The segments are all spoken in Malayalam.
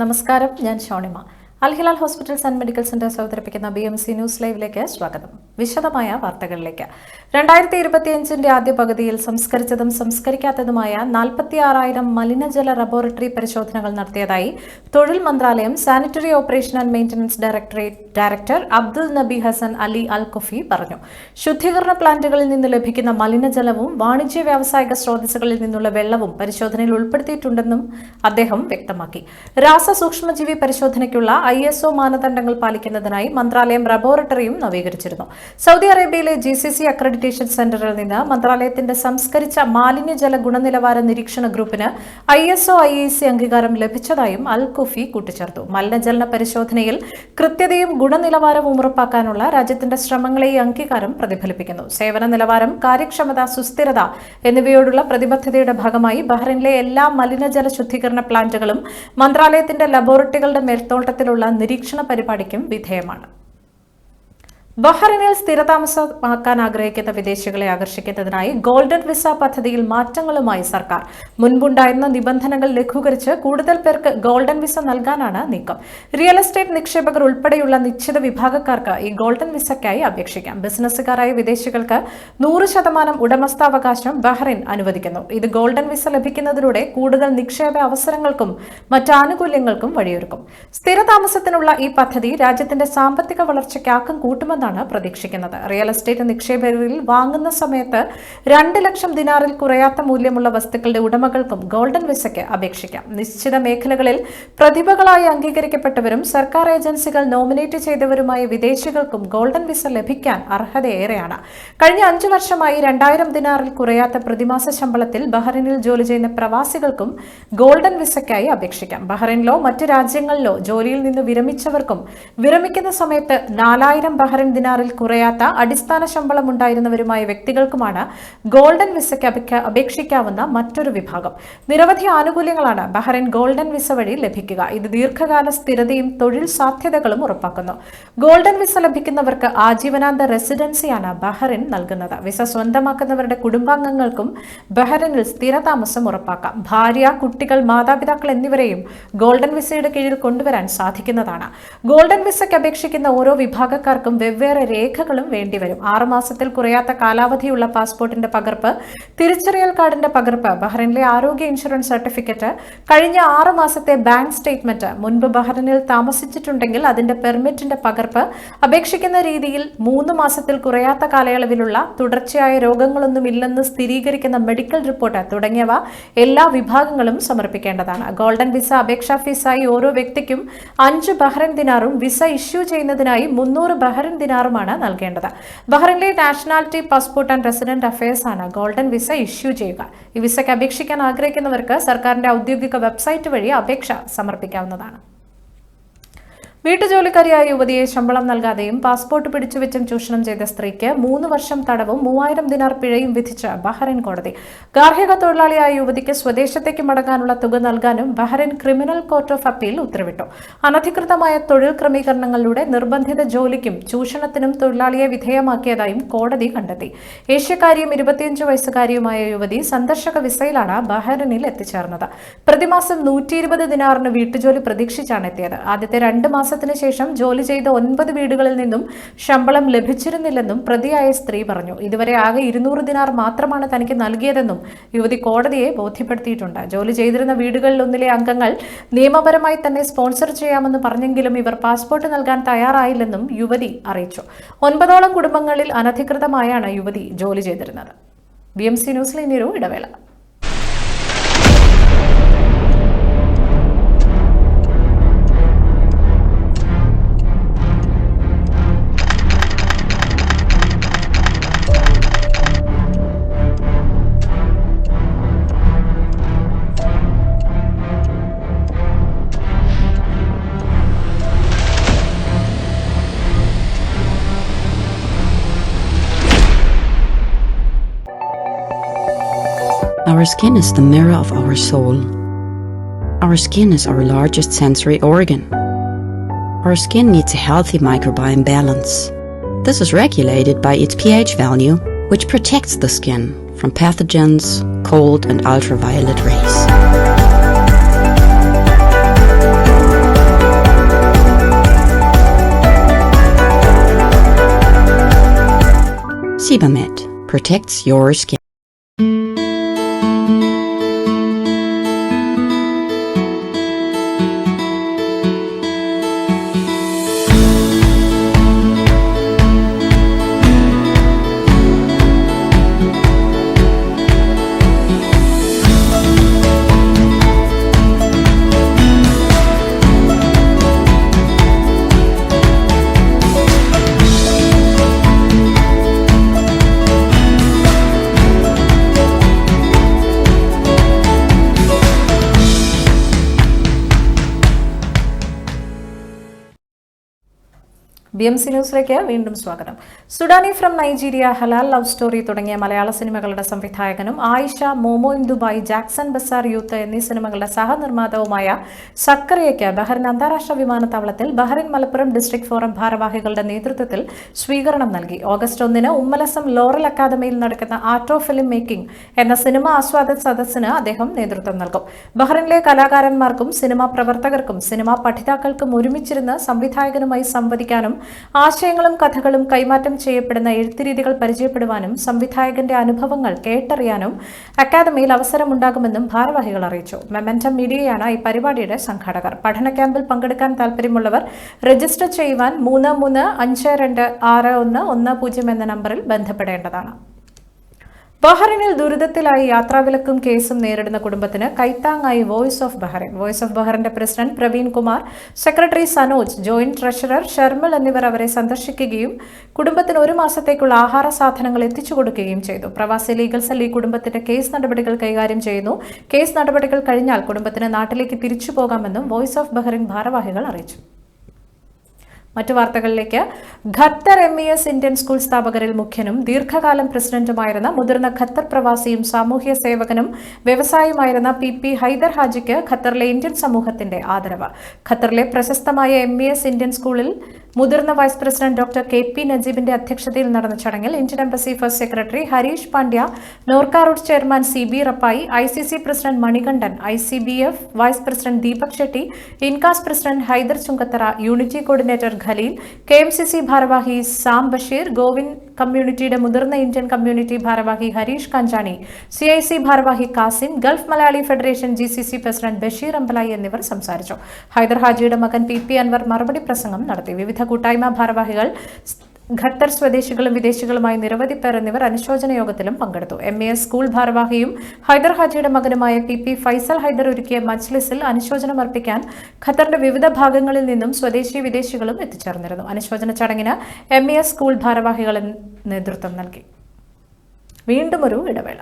നമസ്കാരം, ഞാൻ Shonima. Al Hilal hospitals and medical centres അവതരിപ്പിക്കുന്ന BMC ന്യൂസ് ലൈവിലേക്ക് സ്വാഗതം. വിശദമായ വാർത്തകളിലേക്ക്. 2025 ആദ്യ പകുതിയിൽ സംസ്കരിച്ചതും സംസ്കരിക്കാത്തതുമായ 46,000 മലിനജല ലബോറട്ടറി പരിശോധനകൾ നടത്തിയതായി തൊഴിൽ മന്ത്രാലയം sanitary operation and maintenance director Abdul നബി ഹസൻ അലി അൽ കുഫി പറഞ്ഞു. ശുദ്ധീകരണ പ്ലാന്റുകളിൽ നിന്ന് ലഭിക്കുന്ന മലിനജലവും വാണിജ്യ വ്യാവസായിക സ്രോതസ്സുകളിൽ നിന്നുള്ള വെള്ളവും പരിശോധനയിൽ ഉൾപ്പെടുത്തിയിട്ടുണ്ടെന്നും അദ്ദേഹം വ്യക്തമാക്കി. രാസസൂക്ഷ്മജീവി പരിശോധനയ്ക്കുള്ള ISO മാനദണ്ഡങ്ങൾ പാലിക്കുന്നതിനായി മന്ത്രാലയം ലബോറട്ടറിയും നവീകരിച്ചിരുന്നു. സൗദി അറേബ്യയിലെ GCC അക്രഡിറ്റേഷൻ സെന്ററിൽ നിന്ന് മന്ത്രാലയത്തിന്റെ സംസ്കരിച്ച മാലിന്യജല ഗുണനിലവാര നിരീക്ഷണ ഗ്രൂപ്പിന് ISO IEC അംഗീകാരം ലഭിച്ചതായും അൽ കുഫി കൂട്ടിച്ചേർത്തു. മലിനജല പരിശോധനയിൽ കൃത്യതയും ഗുണനിലവാരവും ഉറപ്പാക്കാനുള്ള രാജ്യത്തിന്റെ ശ്രമങ്ങളെ ഈ അംഗീകാരം പ്രതിഫലിപ്പിക്കുന്നു. സേവന നിലവാരം, കാര്യക്ഷമത, സുസ്ഥിരത എന്നിവയോടുള്ള പ്രതിബദ്ധതയുടെ ഭാഗമായി ബഹ്റൈനിലെ എല്ലാ മലിനജല ശുദ്ധീകരണ പ്ലാന്റുകളും മന്ത്രാലയത്തിന്റെ ലബോറട്ടറികളുടെ മേൽനോട്ടത്തിലുള്ള നിരീക്ഷണ പരിപാടിക്കും വിധേയമാണ്. ബഹ്റൈനിൽ സ്ഥിരതാമസമാക്കാൻ ആഗ്രഹിക്കുന്ന വിദേശികളെ ആകർഷിക്കുന്നതിനായി ഗോൾഡൻ വിസ പദ്ധതിയിൽ മാറ്റങ്ങളുമായി സർക്കാർ. മുൻപുണ്ടായിരുന്ന നിബന്ധനകൾ ലഘൂകരിച്ച് കൂടുതൽ പേർക്ക് ഗോൾഡൻ വിസ നൽകാനാണ് നീക്കം. റിയൽ എസ്റ്റേറ്റ് നിക്ഷേപകർ ഉൾപ്പെടെയുള്ള നിശ്ചിത വിഭാഗക്കാർക്ക് ഈ ഗോൾഡൻ വിസയ്ക്കായി അപേക്ഷിക്കാം. ബിസിനസ്സുകാരായ വിദേശികൾക്ക് 100% ഉടമസ്ഥാവകാശം ബഹ്റൈൻ അനുവദിക്കുന്നു. ഇത് ഗോൾഡൻ വിസ ലഭിക്കുന്നതിലൂടെ കൂടുതൽ നിക്ഷേപ അവസരങ്ങൾക്കും മറ്റ് ആനുകൂല്യങ്ങൾക്കും വഴിയൊരുക്കും. സ്ഥിരതാമസത്തിനുള്ള ഈ പദ്ധതി രാജ്യത്തിന്റെ സാമ്പത്തിക വളർച്ചയ്ക്ക് ആക്കം കൂട്ടുമെന്ന് പ്രതീക്ഷിക്കുന്നത്. റിയൽ എസ്റ്റേറ്റ് നിക്ഷേപകരിൽ വാങ്ങുന്ന സമയത്ത് 2 ലക്ഷം ദിനാറിൽ കുറയാത്ത മൂല്യമുള്ള വസ്തുക്കളുടെ ഉടമകൾക്കും ഗോൾഡൻ വിസയ്ക്ക് അപേക്ഷിക്കാം. നിശ്ചിത മേഖലകളിൽ പ്രതിഭകളായി അംഗീകരിക്കപ്പെട്ടവരും സർക്കാർ ഏജൻസികൾ നോമിനേറ്റ് ചെയ്തവരുമായ വിദേശികൾക്കും ഗോൾഡൻ വിസ ലഭിക്കാൻ അർഹതയേറെയാണ്. കഴിഞ്ഞ 5 വർഷമായി 2000 ദിനാറിൽ കുറയാത്ത പ്രതിമാസ ശമ്പളത്തിൽ ബഹ്റൈനിൽ ജോലി ചെയ്യുന്ന പ്രവാസികൾക്കും ഗോൾഡൻ വിസയ്ക്കായി അപേക്ഷിക്കാം. ബഹ്റൈനിലോ മറ്റ് രാജ്യങ്ങളിലോ ജോലിയിൽ നിന്ന് വിരമിച്ചവർക്കും വിരമിക്കുന്ന സമയത്ത് 4000 ബഹ്റൈൻ ദിനാറിൽ കുറയാത്ത അടിസ്ഥാന ശമ്പളം ഉണ്ടായിരുന്നവരുമായ വ്യക്തികൾക്കുമാണ് ഗോൾഡൻ വിസയ്ക്ക് അപേക്ഷിക്കാവുന്ന മറ്റൊരു വിഭാഗം. നിരവധി ആനുകൂല്യങ്ങളാണ് ബഹ്റൈൻ ഗോൾഡൻ വിസ വഴി ലഭിക്കുക. ഇത് ദീർഘകാല സ്ഥിരതയും തൊഴിൽ സാധ്യതകളും ഉറപ്പാക്കുന്നു. ഗോൾഡൻ വിസ ലഭിക്കുന്നവർക്ക് ആജീവനാന്ത റെസിഡൻസിയാണ് ബഹ്റൈൻ നൽകുന്നത്. വിസ സ്വന്തമാക്കുന്നവരുടെ കുടുംബാംഗങ്ങൾക്കും ബഹ്റൈനിൽ സ്ഥിരതാമസം ഉറപ്പാക്കാം. ഭാര്യ, കുട്ടികൾ, മാതാപിതാക്കൾ എന്നിവരെയും ഗോൾഡൻ വിസയുടെ കീഴിൽ കൊണ്ടുവരാൻ സാധിക്കുന്നതാണ്. ഗോൾഡൻ വിസയ്ക്ക് അപേക്ഷിക്കുന്ന ഓരോ വിഭാഗക്കാർക്കും വെവ്വേറെ രേഖകളും വേണ്ടിവരും. 6 മാസത്തിൽ കുറയാത്ത കാലാവധിയുള്ള പാസ്പോർട്ടിന്റെ പകർപ്പ്, തിരിച്ചറിയൽ കാർഡിന്റെ പകർപ്പ്, ബഹ്റൈനിലെ ആരോഗ്യ ഇൻഷുറൻസ് സർട്ടിഫിക്കറ്റ്, കഴിഞ്ഞ 6 മാസത്തെ ബാങ്ക് സ്റ്റേറ്റ്മെന്റ്, മുൻപ് ബഹ്റൈനിൽ താമസിച്ചിട്ടുണ്ടെങ്കിൽ അതിന്റെ പെർമിറ്റിന്റെ പകർപ്പ്, അപേക്ഷിക്കുന്ന രീതിയിൽ 3 മാസത്തിൽ കുറയാത്ത കാലയളവിലുള്ള തുടർച്ചയായ രോഗങ്ങളൊന്നുമില്ലെന്ന് സ്ഥിരീകരിക്കുന്ന മെഡിക്കൽ റിപ്പോർട്ട് തുടങ്ങിയവ എല്ലാ വിഭാഗങ്ങളും സമർപ്പിക്കേണ്ടതാണ്. ഗോൾഡൻ വിസ അപേക്ഷാ ഫീസായി ഓരോ വ്യക്തിക്കും 5 ബഹ്റൈൻ ദിനാറും വിസ ഇഷ്യൂ ചെയ്യുന്നതിനായി 300 ബഹ്റൈൻ ദിനാറുമാണ് നൽകേണ്ടത്. ബഹ്റൈനിലെ nationality, passport and resident affairs ആണ് ഗോൾഡൻ വിസ ഇഷ്യൂ ചെയ്യുക. ഈ വിസയ്ക്ക് അപേക്ഷിക്കാൻ ആഗ്രഹിക്കുന്നവർക്ക് സർക്കാരിന്റെ ഔദ്യോഗിക വെബ്സൈറ്റ് വഴി അപേക്ഷ സമർപ്പിക്കാവുന്നതാണ്. വീട്ടുജോലിക്കാരിയായ യുവതിയെ ശമ്പളം നൽകാതെയും പാസ്പോർട്ട് പിടിച്ചുവെച്ചും ചൂഷണം ചെയ്ത സ്ത്രീക്ക് 3 വർഷം തടവും 3000 ദിനാർ പിഴയും വിധിച്ച് ബഹ്റൈൻ കോടതി. ഗാർഹിക തൊഴിലാളിയായ യുവതിക്ക് സ്വദേശത്തേക്ക് മടങ്ങാനുള്ള തുക നൽകാനും Bahrain criminal court of appeal ഉത്തരവിട്ടു. അനധികൃതമായ തൊഴിൽ ക്രമീകരണങ്ങളിലൂടെ നിർബന്ധിത ജോലിക്കും ചൂഷണത്തിനും തൊഴിലാളിയെ വിധേയമാക്കിയതായും കോടതി കണ്ടെത്തി. ഏഷ്യക്കാരിയും 25 വയസ്സുകാരിയുമായ യുവതി സന്ദർശക വിസയിലാണ് ബഹ്റൈനിൽ എത്തിച്ചേർന്നത്. പ്രതിമാസം 120 ദിനാറിന് വീട്ടുജോലി പ്രതീക്ഷിച്ചാണ് എത്തിയത്. ആദ്യത്തെ 2 മാസത്തിന് ശേഷം ജോലി ചെയ്ത 9 വീടുകളിൽ നിന്നും ശമ്പളം ലഭിച്ചിരുന്നില്ലെന്നും പ്രതിയായ സ്ത്രീ പറഞ്ഞു. ഇതുവരെ ആകെ 200 ദിനാർ മാത്രമാണ് തനിക്ക് നൽകിയതെന്നും യുവതി കോടതിയെ ബോധ്യപ്പെടുത്തിയിട്ടുണ്ട്. ജോലി ചെയ്തിരുന്ന വീടുകളിലൊന്നിലെ അംഗങ്ങൾ നിയമപരമായി തന്നെ സ്പോൺസർ ചെയ്യാമെന്ന് പറഞ്ഞെങ്കിലും ഇവർ പാസ്പോർട്ട് നൽകാൻ തയ്യാറായില്ലെന്നും യുവതി അറിയിച്ചു. 9ഓളം കുടുംബങ്ങളിൽ അനധികൃതമായാണ് യുവതി ജോലി ചെയ്തിരുന്നത്. BMC ന്യൂസിൽ ഇനിയൊരു ഇടവേള. Our skin is the mirror of our soul. Our skin is our largest sensory organ. Our skin needs a healthy microbiome balance. This is regulated by its pH value, which protects the skin from pathogens, cold and ultraviolet rays. Sebamed protects your skin. BMC ന്യൂസിലേക്ക് വീണ്ടും സ്വാഗതം. Sudani from Nigeria, halal love story തുടങ്ങിയ മലയാള സിനിമകളുടെ സംവിധായകനും Ayisha, Momo in Dubai, Jackson bazaar youth എന്നീ സിനിമകളുടെ സഹനിർമ്മാതാവുമായ സക്കറിയയ്ക്ക് ബഹ്റിൻ അന്താരാഷ്ട്ര വിമാനത്താവളത്തിൽ ബഹ്റിൻ മലപ്പുറം ഡിസ്ട്രിക്ട് ഫോറം ഭാരവാഹികളുടെ നേതൃത്വത്തിൽ സ്വീകരണം നൽകി. ഓഗസ്റ്റ് 1 ഉമ്മലസം ലോറൽ അക്കാദമിയിൽ നടക്കുന്ന ആർട്ട് ഓഫ് ഫിലിം മേക്കിംഗ് എന്ന സിനിമ ആസ്വാദക സദസ്സിന് അദ്ദേഹം നേതൃത്വം നൽകും. ബഹ്റിനിലെ കലാകാരന്മാർക്കും സിനിമാ പ്രവർത്തകർക്കും സിനിമാ പഠിതാക്കൾക്കും ഒരുമിച്ചിരുന്ന് സംവിധായകനുമായി സംവദിക്കാനും ആശയങ്ങളും കഥകളും കൈമാറ്റം ചെയ്യപ്പെടുന്ന എഴുത്തുരീതികൾ പരിചയപ്പെടുവാനും സംവിധായകന്റെ അനുഭവങ്ങൾ കേട്ടറിയാനും അക്കാദമിയിൽ അവസരമുണ്ടാകുമെന്നും ഭാരവാഹികൾ അറിയിച്ചു. മെമന്റം മീഡിയയാണ് ഈ പരിപാടിയുടെ സംഘാടകർ. പഠന ക്യാമ്പിൽ പങ്കെടുക്കാൻ താൽപര്യമുള്ളവർ രജിസ്റ്റർ ചെയ്യുവാൻ 33526110 എന്ന നമ്പറിൽ ബന്ധപ്പെടേണ്ടതാണ്. ബഹ്റിനിൽ ദുരിതത്തിലായി യാത്രാവിലക്കും കേസും നേരിടുന്ന കുടുംബത്തിന് കൈത്താങ്ങായി voice of Bahrain. Voice of ബഹ്റിന്റെ president Praveen Kumar, secretary Sanoj, joint treasurer Sharmil എന്നിവർ അവരെ സന്ദർശിക്കുകയും കുടുംബത്തിന് 1 മാസത്തേക്കുള്ള ആഹാര സാധനങ്ങൾ എത്തിച്ചു കൊടുക്കുകയും ചെയ്തു. പ്രവാസി ലീഗൽ സെൽ ഈ കുടുംബത്തിന്റെ കേസ് നടപടികൾ കൈകാര്യം ചെയ്യുന്നു. കേസ് നടപടികൾ കഴിഞ്ഞാൽ കുടുംബത്തിന് നാട്ടിലേക്ക് തിരിച്ചു പോകാമെന്നും വോയിസ് ഓഫ് ബഹ്റിൻ ഭാരവാഹികൾ അറിയിച്ചു. മറ്റു വാർത്തകളിലേക്ക്. ഖത്തർ MES ഇന്ത്യൻ സ്കൂൾ സ്ഥാപകരിൽ മുഖ്യനും ദീർഘകാലം പ്രസിഡന്റുമായിരുന്ന മുതിർന്ന ഖത്തർ പ്രവാസിയും സാമൂഹ്യ സേവകനും വ്യവസായിയുമായിരുന്ന PP ഹൈദർ ഹാജിക്ക് ഖത്തറിലെ ഇന്ത്യൻ സമൂഹത്തിന്റെ ആദരവ്. ഖത്തറിലെ പ്രശസ്തമായ MES ഇന്ത്യൻ സ്കൂളിൽ മുതിർന്ന വൈസ് പ്രസിഡന്റ് ഡോക്ടർ KP നജീബിന്റെ അധ്യക്ഷതയിൽ നടന്ന ചടങ്ങിൽ Indian embassy first secretary Harish Pandya, Norka roots chairman CB Rappai, ICC president Manikandan, ICBF vice president Deepak Shetty, Incas president Haider Chungathara, unity coordinator Khalil, KMCC ഭാരവാഹി സാം ബഷീർ, ഗോവിന്ദ് കമ്മ്യൂണിറ്റിയുടെ മുതിർന്ന ഇന്ത്യൻ കമ്മ്യൂണിറ്റി ഭാരവാഹി ഹരീഷ് കാഞ്ചാണി, CIC ഭാരവാഹി Kasim, Gulf Malayali federation GCC president Basheer Ambalayi എന്നിവർ സംസാരിച്ചു. ഹൈദർ ഹാജിയുടെ മകൻ PP അൻവർ മറുപടി പ്രസംഗം നടത്തി. വിവിധ കൂട്ടായ്മ ഭാരവാഹികൾ, ഖത്തർ സ്വദേശികളും വിദേശികളുമായി നിരവധി പേർ എന്നിവർ അനുശോചന യോഗത്തിലും പങ്കെടുത്തു. MES സ്കൂൾ ഭാരവാഹിയും ഹൈദർ ഹാജിയുടെ മകനുമായ PP ഫൈസൽ ഹൈദർ ഒരുക്കിയ മജ്ലിസിൽ അനുശോചനം അർപ്പിക്കാൻ ഖത്തറിന്റെ വിവിധ ഭാഗങ്ങളിൽ നിന്നും സ്വദേശി വിദേശികളും എത്തിച്ചേർന്നിരുന്നു. അനുശോചന ചടങ്ങിന് MES സ്കൂൾ ഭാരവാഹികൾ നേതൃത്വം നൽകി. വീണ്ടും ഒരു ഇടവേള.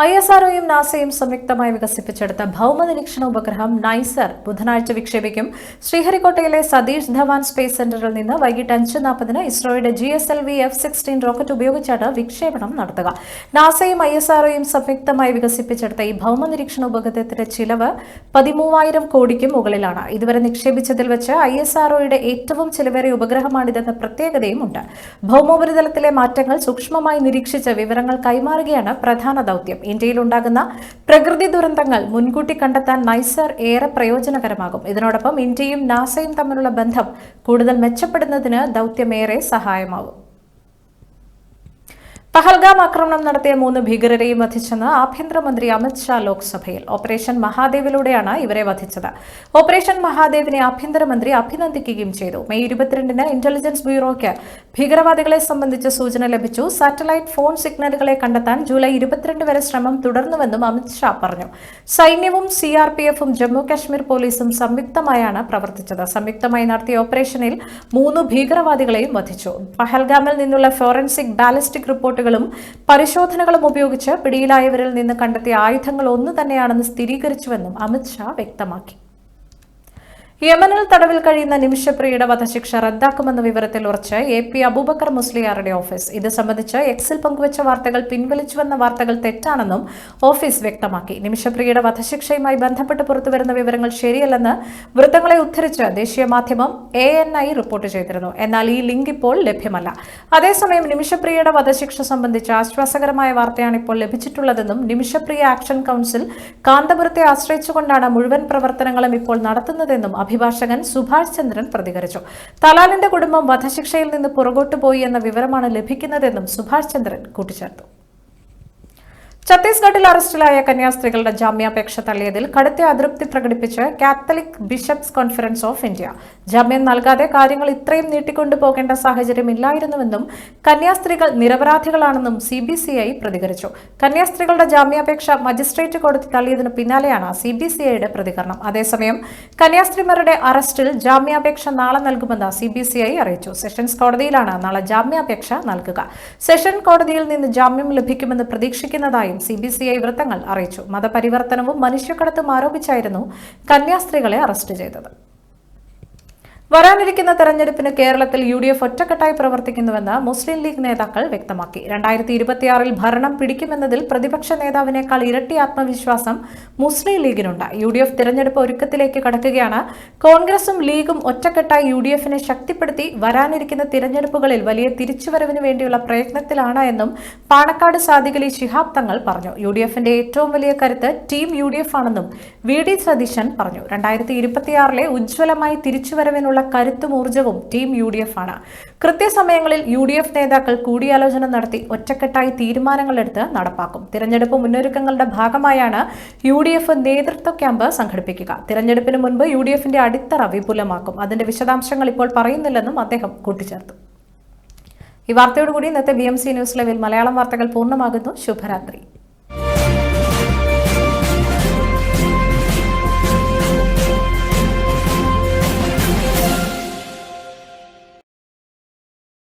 ISROയും നാസയും സംയുക്തമായി വികസിപ്പിച്ചെടുത്ത ഭൗമനിരീക്ഷണ ഉപഗ്രഹം നൈസർ ബുധനാഴ്ച വിക്ഷേപിക്കും. ശ്രീഹരിക്കോട്ടയിലെ സതീഷ് ധവാൻ സ്പേസ് സെന്ററിൽ നിന്ന് വൈകിട്ട് 5:40 ഇസ്രോയുടെ GSLV F-16 റോക്കറ്റ് ഉപയോഗിച്ചാണ് വിക്ഷേപണം നടത്തുക. നാസയും ISROയും സംയുക്തമായി വികസിപ്പിച്ചെടുത്ത ഈ ഭൗമനിരീക്ഷണ ഉപഗ്രഹത്തിന്റെ ചിലവ് 13,000 കോടിക്ക് മുകളിലാണ്. ഇതുവരെ നിക്ഷേപിച്ചതിൽ വെച്ച് ISROയുടെ ഏറ്റവും ചിലവേറിയ ഉപഗ്രഹമാണിതെന്ന പ്രത്യേകതയുമുണ്ട്. ഭൗമോപരിതലത്തിലെ മാറ്റങ്ങൾ സൂക്ഷ്മമായി നിരീക്ഷിച്ച് വിവരങ്ങൾ കൈമാറുകയാണ് പ്രധാന ദൗത്യം. ഇന്ത്യയിലുണ്ടാകുന്ന പ്രകൃതി ദുരന്തങ്ങൾ മുൻകൂട്ടി കണ്ടെത്താൻ നൈസർ ഏറെ പ്രയോജനകരമാകും. ഇതിനോടൊപ്പം ഇന്ത്യയും നാസയും തമ്മിലുള്ള ബന്ധം കൂടുതൽ മെച്ചപ്പെടുന്നതിന് ദൗത്യമേറെ സഹായമാകും. പഹൽഗാം ആക്രമണം നടത്തിയ 3 ഭീകരരെയും വധിച്ചെന്ന് ആഭ്യന്തരമന്ത്രി അമിത് ഷാ ലോക്സഭയിൽ. ഓപ്പറേഷൻ മഹാദേവിലൂടെയാണ് ഇവരെ വധിച്ചത്. ഓപ്പറേഷൻ മഹാദേവിനെ ആഭ്യന്തരമന്ത്രി അഭിനന്ദിക്കുകയും ചെയ്തു. മെയ് 22-ന് ഇന്റലിജൻസ് ബ്യൂറോയ്ക്ക് ഭീകരവാദികളെ സംബന്ധിച്ച് സൂചന ലഭിച്ചു. സാറ്റലൈറ്റ് ഫോൺ സിഗ്നലുകളെ കണ്ടെത്താൻ ജൂലൈ 22 വരെ ശ്രമം തുടർന്നുവെന്നും അമിത് ഷാ പറഞ്ഞു. സൈന്യവും CRPF-ഉം ജമ്മു കാശ്മീർ പോലീസും സംയുക്തമായാണ് പ്രവർത്തിച്ചത്. സംയുക്തമായി നടത്തിയ ഓപ്പറേഷനിൽ 3 ഭീകരവാദികളെയും വധിച്ചു. പഹൽഗാമിൽ നിന്നുള്ള ഫോറൻസിക് ബാലിസ്റ്റിക് റിപ്പോർട്ടുകളും പരിശോധനകളും ഉപയോഗിച്ച് പിടിയിലായവരിൽ നിന്ന് കണ്ടെത്തിയ ആയുധങ്ങൾ ഒന്നു തന്നെയാണെന്ന് സ്ഥിരീകരിച്ചുവെന്നും അമിത് ഷാ വ്യക്തമാക്കി. യമനിൽ തടവിൽ കഴിയുന്ന നിമിഷപ്രിയയുടെ വധശിക്ഷ റദ്ദാക്കുമെന്ന വിവരത്തിൽ ഉറച്ച് AP അബൂബക്കർ മുസ്ലിയാരുടെ ഓഫീസ്. ഇത് സംബന്ധിച്ച് എക്സിൽ പങ്കുവച്ച വാർത്തകൾ പിൻവലിച്ചുവെന്ന വാർത്തകൾ തെറ്റാണെന്നും ഓഫീസ് വ്യക്തമാക്കി. നിമിഷപ്രിയയുടെ വധശിക്ഷയുമായി ബന്ധപ്പെട്ട് പുറത്തുവരുന്ന വിവരങ്ങൾ ശരിയല്ലെന്ന് വൃത്തങ്ങളെ ഉദ്ധരിച്ച് ദേശീയ മാധ്യമം ANI റിപ്പോർട്ട് ചെയ്തിരുന്നു. എന്നാൽ ഈ ലിങ്ക് ഇപ്പോൾ ലഭ്യമല്ല. അതേസമയം നിമിഷപ്രിയയുടെ വധശിക്ഷ സംബന്ധിച്ച് ആശ്വാസകരമായ വാർത്തയാണ് ഇപ്പോൾ ലഭിച്ചിട്ടുള്ളതെന്നും നിമിഷപ്രിയ ആക്ഷൻ കൗൺസിൽ കാന്തപുരത്തെ ആശ്രയിച്ചുകൊണ്ടാണ് മുഴുവൻ പ്രവർത്തനങ്ങളും ഇപ്പോൾ നടത്തുന്നതെന്നും അഭിഭാഷകൻ സുഭാഷ് ചന്ദ്രൻ പ്രതികരിച്ചു. തലാലിന്റെ കുടുംബം വധശിക്ഷയിൽ നിന്ന് പുറകോട്ടു പോയി എന്ന വിവരമാണ് ലഭിക്കുന്നതെന്നും സുഭാഷ് ചന്ദ്രൻ കൂട്ടിച്ചേർത്തു. ഛത്തീസ്ഗഡിൽ അറസ്റ്റിലായ കന്യാസ്ത്രീകളുടെ ജാമ്യാപേക്ഷ തള്ളിയതിൽ കടുത്ത അതൃപ്തി പ്രകടിപ്പിച്ച് Catholic bishops conference of India. ജാമ്യം നൽകാതെ കാര്യങ്ങൾ ഇത്രയും നീട്ടിക്കൊണ്ടു പോകേണ്ട സാഹചര്യമില്ലായിരുന്നുവെന്നും കന്യാസ്ത്രീകൾ നിരപരാധികളാണെന്നും CBCI പ്രതികരിച്ചു. കന്യാസ്ത്രീകളുടെ ജാമ്യാപേക്ഷ മജിസ്ട്രേറ്റ് കോടതി തള്ളിയതിനു പിന്നാലെയാണ് CBCIയുടെ പ്രതികരണം. അതേസമയം കന്യാസ്ത്രീമാരുടെ അറസ്റ്റിൽ ജാമ്യാപേക്ഷ നാളെ നൽകുമെന്ന് CBCI അറിയിച്ചു. സെഷൻസ് കോടതിയിലാണ് നാളെ ജാമ്യാപേക്ഷ നൽകുക. സെഷൻ കോടതിയിൽ നിന്ന് ജാമ്യം ലഭിക്കുമെന്ന് പ്രതീക്ഷിക്കുന്നതായി CBCI വൃത്തങ്ങൾ അറിയിച്ചു. മതപരിവർത്തനവും മനുഷ്യക്കടത്തും ആരോപിച്ചായിരുന്നു കന്യാസ്ത്രീകളെ അറസ്റ്റ് ചെയ്തത്. വരാനിരിക്കുന്ന തെരഞ്ഞെടുപ്പിന് കേരളത്തിൽ UDF ഒറ്റക്കെട്ടായി പ്രവർത്തിക്കുന്നുവെന്ന് മുസ്ലിം ലീഗ് നേതാക്കൾ വ്യക്തമാക്കി. 2026-ൽ ഭരണം പിടിക്കുമെന്നതിൽ പ്രതിപക്ഷ നേതാവിനേക്കാൾ ഇരട്ടി ആത്മവിശ്വാസം മുസ്ലിം ലീഗിനുണ്ട്. UDF തിരഞ്ഞെടുപ്പ് ഒരുക്കത്തിലേക്ക് കടക്കുകയാണ്. കോൺഗ്രസും ലീഗും ഒറ്റക്കെട്ടായി UDF-നെ ശക്തിപ്പെടുത്തി വരാനിരിക്കുന്ന തിരഞ്ഞെടുപ്പുകളിൽ വലിയ തിരിച്ചുവരവിന് വേണ്ടിയുള്ള പ്രയത്നത്തിലാണ് എന്നും പാണക്കാട് സാദിഖലി ശിഹാബ് തങ്ങൾ പറഞ്ഞു. UDF-ന്റെ ഏറ്റവും വലിയ കരുത്ത് ടീം UDF ആണെന്നും VD സതീശൻ പറഞ്ഞു. 2026-ലെ ഉജ്ജ്വലമായി തിരിച്ചുവരവിനുള്ള കരുത്തും ഊർജ്ജവും ടീം UDF ആണ്. കൃത്യസമയങ്ങളിൽ UDF നേതാക്കൾ കൂടിയാലോചന നടത്തി ഒറ്റക്കെട്ടായി തീരുമാനങ്ങളെടുത്ത് നടപ്പാക്കും. തിരഞ്ഞെടുപ്പ് മുന്നൊരുക്കങ്ങളുടെ ഭാഗമായാണ് UDF നേതൃത്വ ക്യാമ്പ് സംഘടിപ്പിക്കുക. തിരഞ്ഞെടുപ്പിന് മുൻപ് UDF-ന്റെ അടിത്തറ വിപുലമാക്കും. അതിന്റെ വിശദാംശങ്ങൾ ഇപ്പോൾ പറയുന്നില്ലെന്നും അദ്ദേഹം കൂട്ടിച്ചേർത്തു. ഈ വാർത്തയോടുകൂടി ഇന്നത്തെ BMC ന്യൂസ് ലൈവിൽ മലയാളം വാർത്തകൾ പൂർണ്ണമാകുന്നു. ശുഭരാത്രി.